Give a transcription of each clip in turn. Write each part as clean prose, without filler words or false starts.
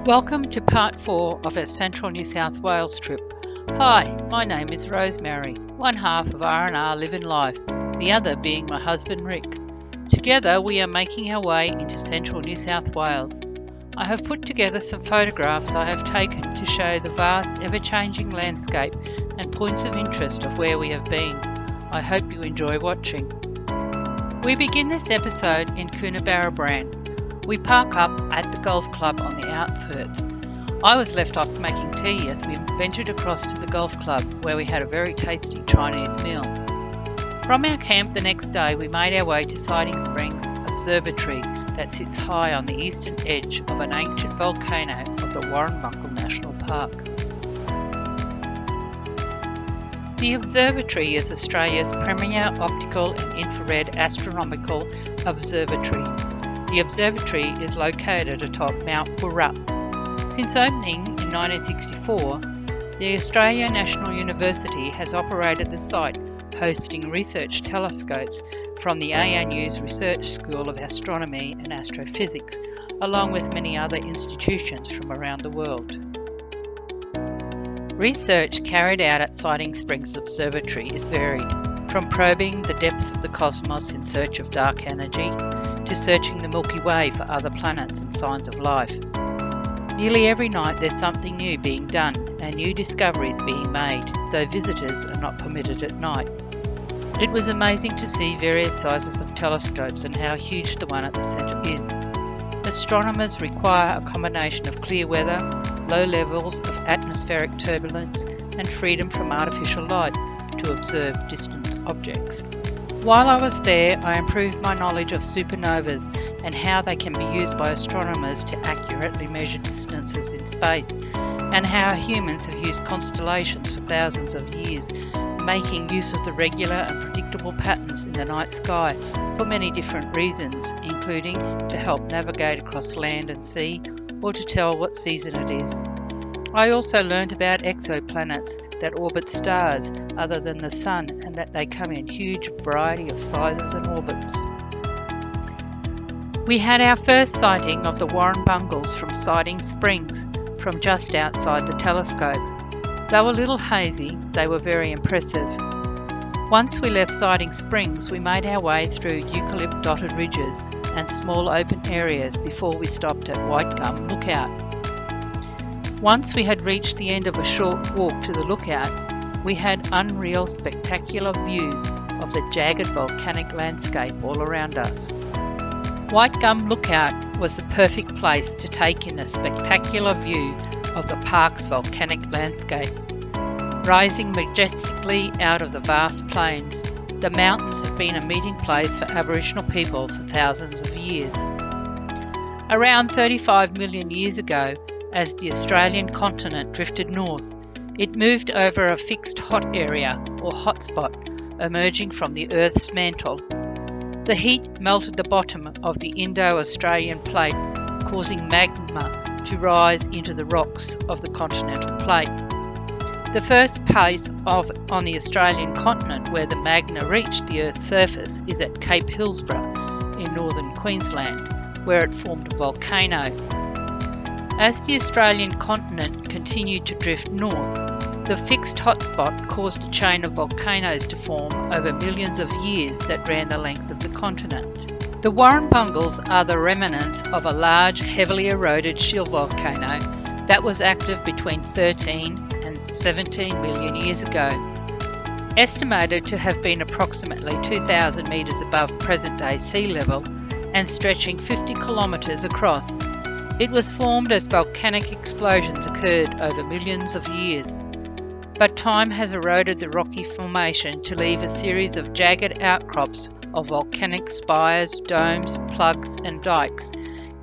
Welcome to part 4 of our Central New South Wales trip. Hi, my name is Rosemary, one half of R&R Living Life, the other being my husband Rick. Together we are making our way into Central New South Wales. I have put together some photographs I have taken to show the vast ever-changing landscape and points of interest of where we have been. I hope you enjoy watching. We begin this episode in Coonabarabran. We park up at the golf club on the outskirts. I was left off making tea as we ventured across to the golf club where we had a very tasty Chinese meal. From our camp the next day we made our way to Siding Springs Observatory that sits high on the eastern edge of an ancient volcano of the Warrumbungles National Park. The observatory is Australia's premier optical and infrared astronomical observatory. The observatory is located atop Mount Burrup. Since opening in 1964, the Australian National University has operated the site, hosting research telescopes from the ANU's Research School of Astronomy and Astrophysics, along with many other institutions from around the world. Research carried out at Siding Springs Observatory is varied, from probing the depths of the cosmos in search of dark energy, to searching the Milky Way for other planets and signs of life. Nearly every night there's something new being done and new discoveries being made, though visitors are not permitted at night. It was amazing to see various sizes of telescopes and how huge the one at the centre is. Astronomers require a combination of clear weather, low levels of atmospheric turbulence, and freedom from artificial light to observe distant objects. While I was there, I improved my knowledge of supernovas and how they can be used by astronomers to accurately measure distances in space, and how humans have used constellations for thousands of years, making use of the regular and predictable patterns in the night sky for many different reasons, including to help navigate across land and sea, or to tell what season it is. I also learned about exoplanets that orbit stars other than the Sun, and that they come in huge variety of sizes and orbits. We had our first sighting of the Warrumbungles from Siding Springs, from just outside the telescope. Though a little hazy, they were very impressive. Once we left Siding Springs, we made our way through eucalypt dotted ridges and small open areas before we stopped at White Gum Lookout. Once we had reached the end of a short walk to the lookout, we had unreal spectacular views of the jagged volcanic landscape all around us. White Gum Lookout was the perfect place to take in a spectacular view of the park's volcanic landscape. Rising majestically out of the vast plains, the mountains have been a meeting place for Aboriginal people for thousands of years. Around 35 million years ago, as the Australian continent drifted north, it moved over a fixed hot area, or hotspot, emerging from the Earth's mantle. The heat melted the bottom of the Indo-Australian plate, causing magma to rise into the rocks of the continental plate. The first place on the Australian continent where the magma reached the Earth's surface is at Cape Hillsborough in northern Queensland, where it formed a volcano. As the Australian continent continued to drift north, the fixed hotspot caused a chain of volcanoes to form over millions of years that ran the length of the continent. The Warrumbungles are the remnants of a large, heavily eroded shield volcano that was active between 13 and 17 million years ago. Estimated to have been approximately 2,000 metres above present-day sea level and stretching 50 kilometres across. It was formed as volcanic explosions occurred over millions of years. But time has eroded the rocky formation to leave a series of jagged outcrops of volcanic spires, domes, plugs and dikes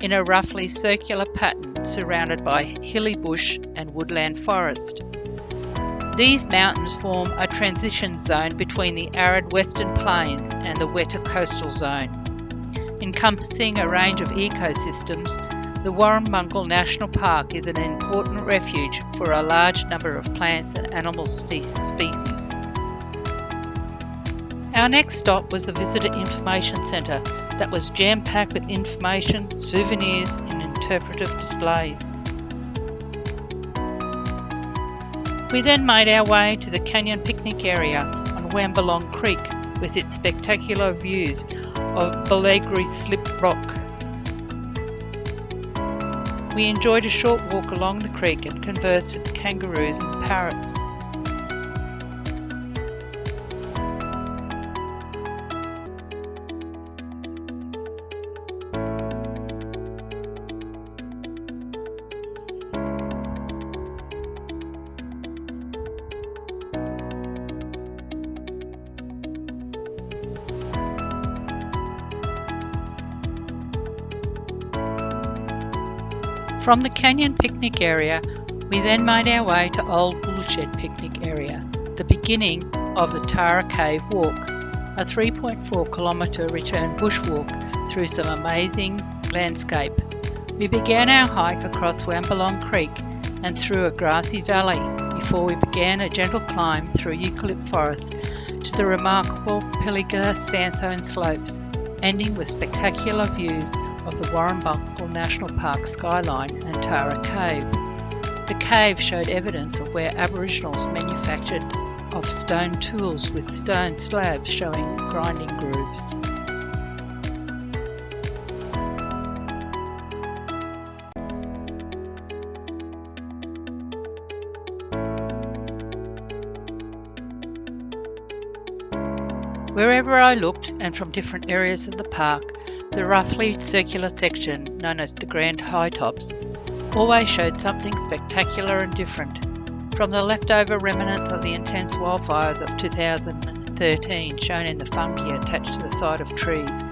in a roughly circular pattern surrounded by hilly bush and woodland forest. These mountains form a transition zone between the arid western plains and the wetter coastal zone. Encompassing a range of ecosystems, the Warrumbungle National Park is an important refuge for a large number of plants and animal species. Our next stop was the Visitor Information Centre that was jam-packed with information, souvenirs and interpretive displays. We then made our way to the canyon picnic area on Warrumbungles Creek with its spectacular views of Pilligar slip rock. We enjoyed a short walk along the creek and conversed with the kangaroos and parrots. From the canyon picnic area, we then made our way to Old Bullshed picnic area, the beginning of the Tara Cave Walk, a 3.4 kilometre return bushwalk through some amazing landscape. We began our hike across Warrumbungles Creek and through a grassy valley before we began a gentle climb through eucalypt forest to the remarkable Pilligar sandstone slopes, ending with spectacular views of the Warrumbungles National Park skyline and Tara Cave. The cave showed evidence of where Aboriginals manufactured of stone tools with stone slabs showing grinding grooves. Wherever I looked, and from different areas of the park, the roughly circular section, known as the Grand High Tops, always showed something spectacular and different. From the leftover remnants of the intense wildfires of 2013 shown in the fungi attached to the side of trees,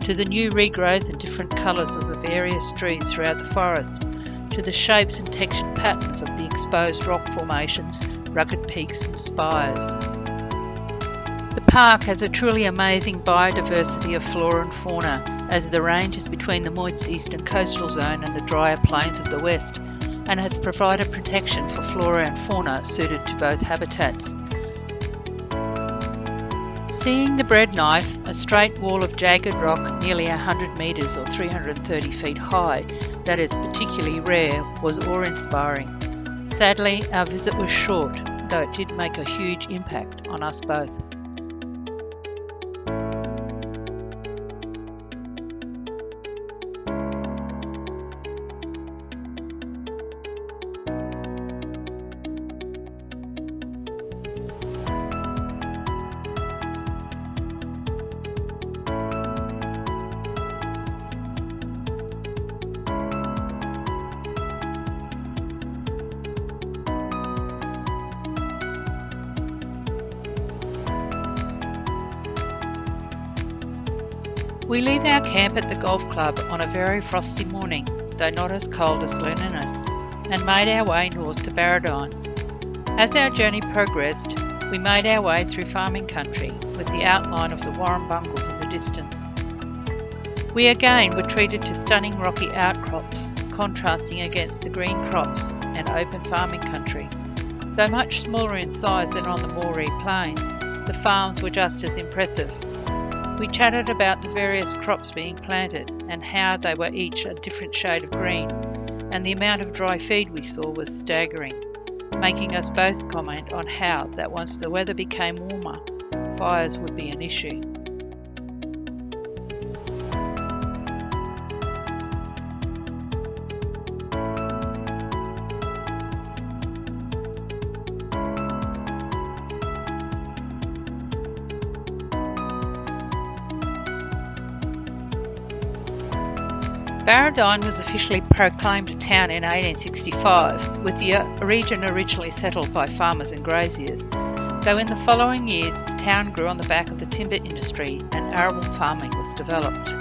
to the new regrowth and different colours of the various trees throughout the forest, to the shapes and textured patterns of the exposed rock formations, rugged peaks and spires. The park has a truly amazing biodiversity of flora and fauna, as the range is between the moist eastern coastal zone and the drier plains of the west, and has provided protection for flora and fauna suited to both habitats. Seeing the bread knife, a straight wall of jagged rock nearly 100 metres or 330 feet high, that is particularly rare, was awe-inspiring. Sadly, our visit was short, though it did make a huge impact on us both. We leave our camp at the golf club on a very frosty morning, though not as cold as Glen Innes, and made our way north to Barradine. As our journey progressed, we made our way through farming country, with the outline of the Warrumbungles in the distance. We again were treated to stunning rocky outcrops, contrasting against the green crops and open farming country. Though much smaller in size than on the Moree Plains, the farms were just as impressive. We chatted about the various crops being planted and how they were each a different shade of green, and the amount of dry feed we saw was staggering, making us both comment on how that once the weather became warmer, fires would be an issue. Barradine was officially proclaimed a town in 1865, with the region originally settled by farmers and graziers, though in the following years the town grew on the back of the timber industry and arable farming was developed.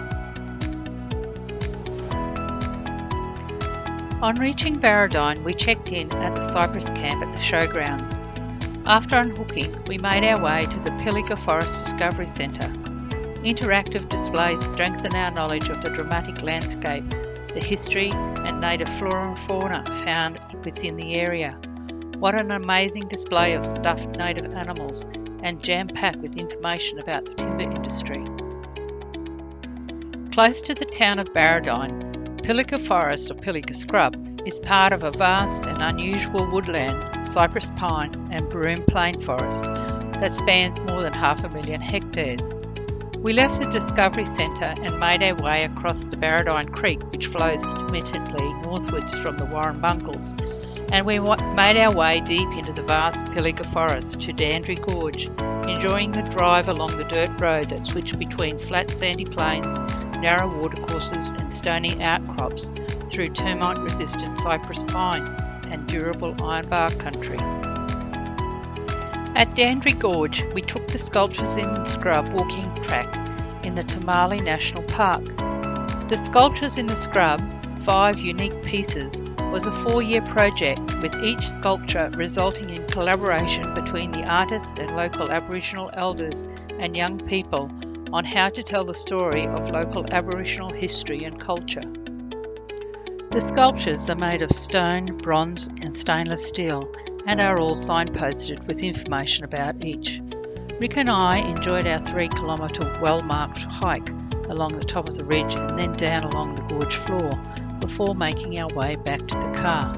On reaching Barradine, we checked in at the Cypress camp at the showgrounds. After unhooking, we made our way to the Pilligar Forest Discovery Centre. Interactive displays strengthen our knowledge of the dramatic landscape, the history and native flora and fauna found within the area. What an amazing display of stuffed native animals and jam-packed with information about the timber industry. Close to the town of Barradine, Pilligar Forest or Pilligar Scrub is part of a vast and unusual woodland, cypress pine and broom plain forest that spans more than 500,000 hectares. We left the Discovery Centre and made our way across the Barradine Creek, which flows intermittently northwards from the Warrumbungles, and we made our way deep into the vast Pilligar forest to Dandry Gorge, enjoying the drive along the dirt road that switched between flat sandy plains, narrow watercourses and stony outcrops through termite-resistant cypress pine and durable ironbark country. At Dandry Gorge, we took the Sculptures in the Scrub walking track in the Tamale National Park. The Sculptures in the Scrub, 5 unique pieces, was a 4-year project, with each sculpture resulting in collaboration between the artist and local Aboriginal elders and young people on how to tell the story of local Aboriginal history and culture. The sculptures are made of stone, bronze and stainless steel and are all signposted with information about each. Rick and I enjoyed our 3-kilometre well-marked hike along the top of the ridge and then down along the gorge floor before making our way back to the car.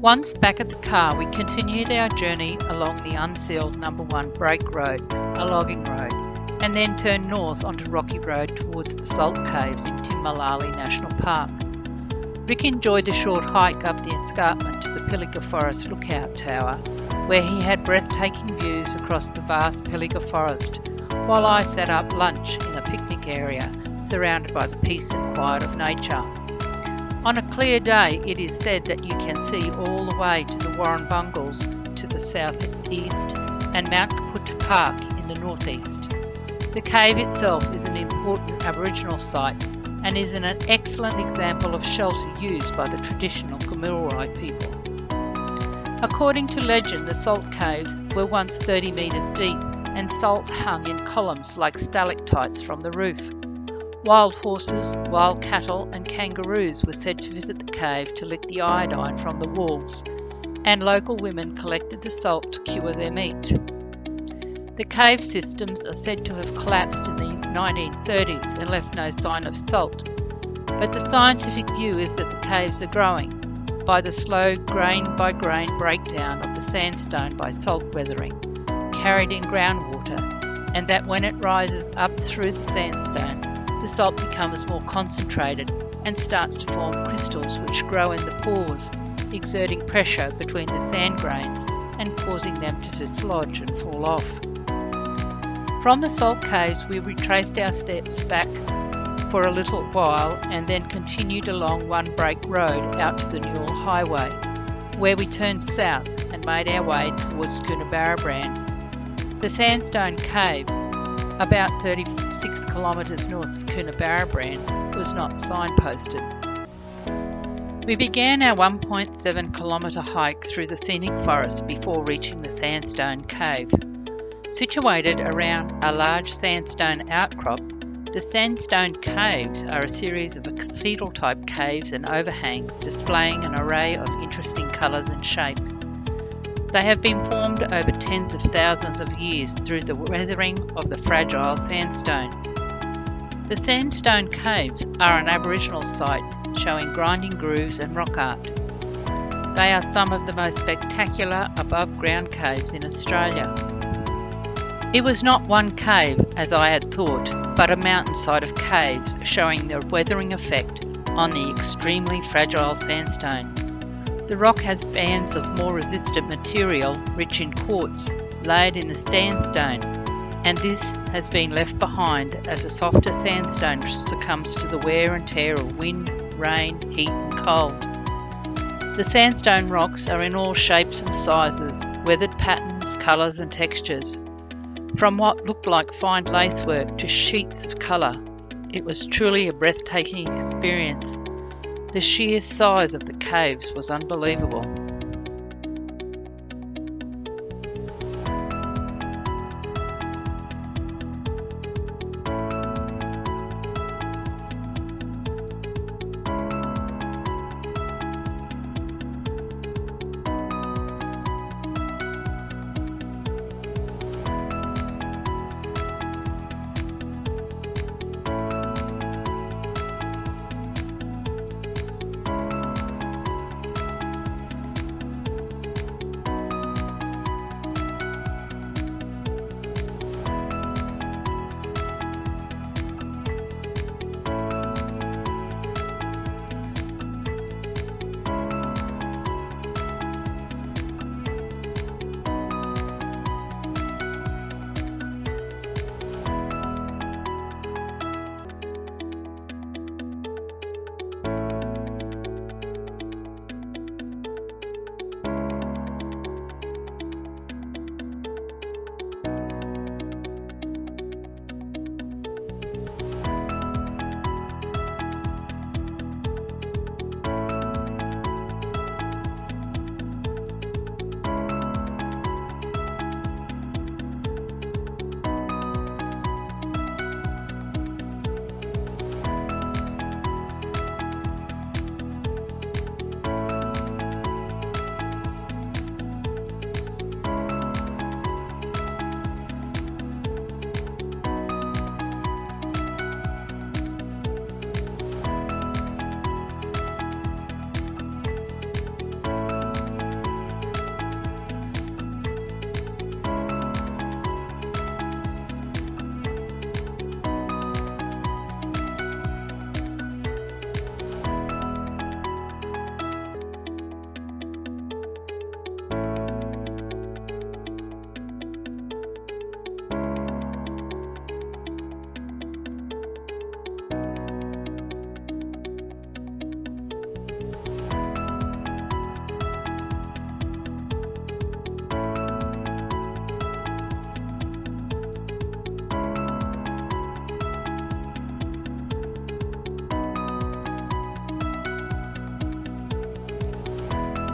Once back at the car, we continued our journey along the unsealed number 1 Break Road, a logging road, and then turned north onto Rocky Road towards the Salt Caves in Timmalali National Park. Rick enjoyed the short hike up the escarpment to the Pilligar Forest Lookout Tower, where he had breathtaking views across the vast Pilligar Forest, while I set up lunch in a picnic area surrounded by the peace and quiet of nature. On a clear day, it is said that you can see all the way to the Warrumbungles to the southeast and Mount Kaput Park in the northeast. The cave itself is an important Aboriginal site and is an excellent example of shelter used by the traditional Gamilaroi people. According to legend, the salt caves were once 30 metres deep and salt hung in columns like stalactites from the roof. Wild horses, wild cattle and kangaroos were said to visit the cave to lick the iodine from the walls, and local women collected the salt to cure their meat. The cave systems are said to have collapsed in the 1930s and left no sign of salt, but the scientific view is that the caves are growing by the slow grain by grain breakdown of the sandstone by salt weathering, carried in groundwater, and that when it rises up through the sandstone, the salt becomes more concentrated and starts to form crystals which grow in the pores, exerting pressure between the sand grains and causing them to dislodge and fall off. From the salt caves we retraced our steps back for a little while and then continued along One Break Road out to the Newell Highway, where we turned south and made our way towards Coonabarabran. The Sandstone Cave, about 36 kilometres north of Coonabarabran, was not signposted. We began our 1.7 kilometre hike through the scenic forest before reaching the Sandstone Cave. Situated around a large sandstone outcrop, the Sandstone Caves are a series of cathedral-type caves and overhangs displaying an array of interesting colours and shapes. They have been formed over tens of thousands of years through the weathering of the fragile sandstone. The Sandstone Caves are an Aboriginal site showing grinding grooves and rock art. They are some of the most spectacular above-ground caves in Australia. It was not one cave, as I had thought, but a mountainside of caves showing the weathering effect on the extremely fragile sandstone. The rock has bands of more resistant material, rich in quartz, laid in the sandstone, and this has been left behind as a softer sandstone succumbs to the wear and tear of wind, rain, heat and cold. The sandstone rocks are in all shapes and sizes, weathered patterns, colours and textures. From what looked like fine lacework to sheets of colour, it was truly a breathtaking experience. The sheer size of the caves was unbelievable.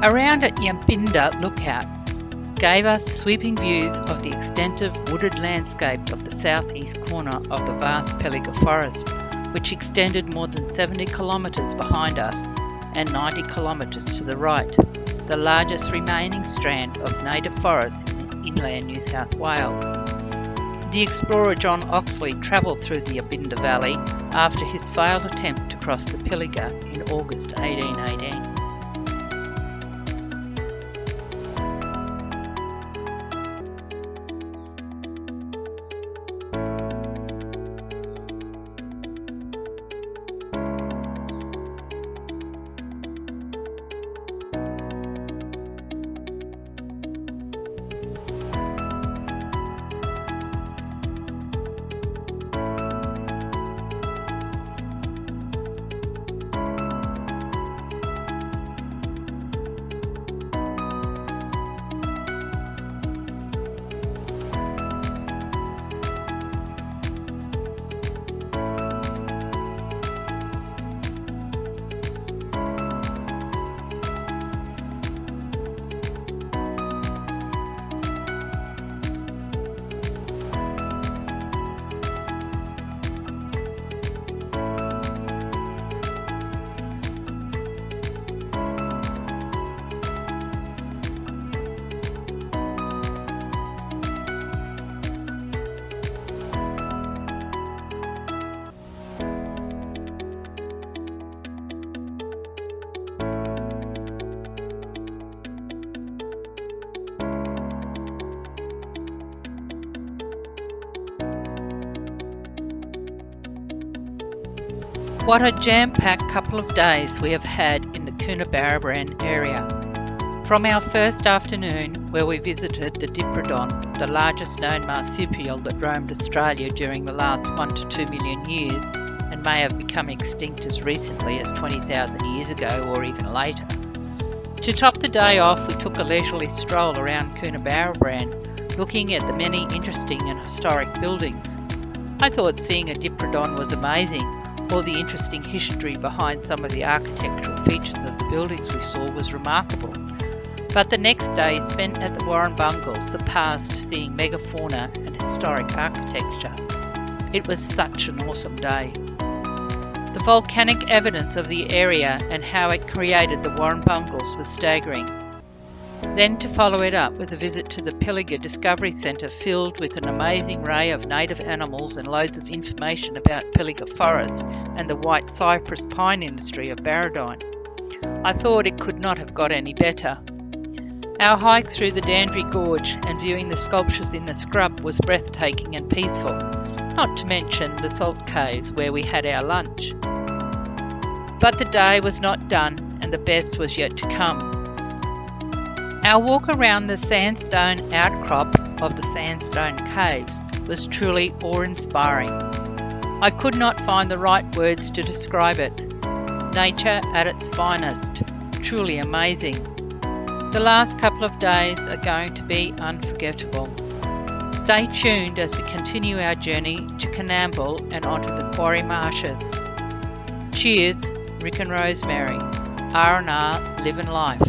Around at Yambinda Lookout gave us sweeping views of the extensive wooded landscape of the southeast corner of the vast Pilligar forest, which extended more than 70 kilometres behind us and 90 kilometres to the right, the largest remaining strand of native forest in inland New South Wales. The explorer John Oxley travelled through the Yambinda Valley after his failed attempt to cross the Pilligar in August 1818. What a jam-packed couple of days we have had in the Coonabarabran area. From our first afternoon, where we visited the Diprotodon, the largest known marsupial that roamed Australia during the last 1 to 2 million years and may have become extinct as recently as 20,000 years ago or even later. To top the day off, we took a leisurely stroll around Coonabarabran, looking at the many interesting and historic buildings. I thought seeing a Diprotodon was amazing, or the interesting history behind some of the architectural features of the buildings we saw was remarkable. But the next day spent at the Warrumbungles surpassed seeing megafauna and historic architecture. It was such an awesome day. The volcanic evidence of the area and how it created the Warrumbungles was staggering. Then to follow it up with a visit to the Pilligar Discovery Centre filled with an amazing array of native animals and loads of information about Pilligar Forest and the white cypress pine industry of Barradine. I thought it could not have got any better. Our hike through the Dandry Gorge and viewing the sculptures in the scrub was breathtaking and peaceful, not to mention the salt caves where we had our lunch. But the day was not done and the best was yet to come. Our walk around the sandstone outcrop of the sandstone caves was truly awe-inspiring. I could not find the right words to describe it. Nature at its finest, truly amazing. The last couple of days are going to be unforgettable. Stay tuned as we continue our journey to Coonamble and onto the Quarry Marshes. Cheers, Rick and Rosemary. R&R, live and life.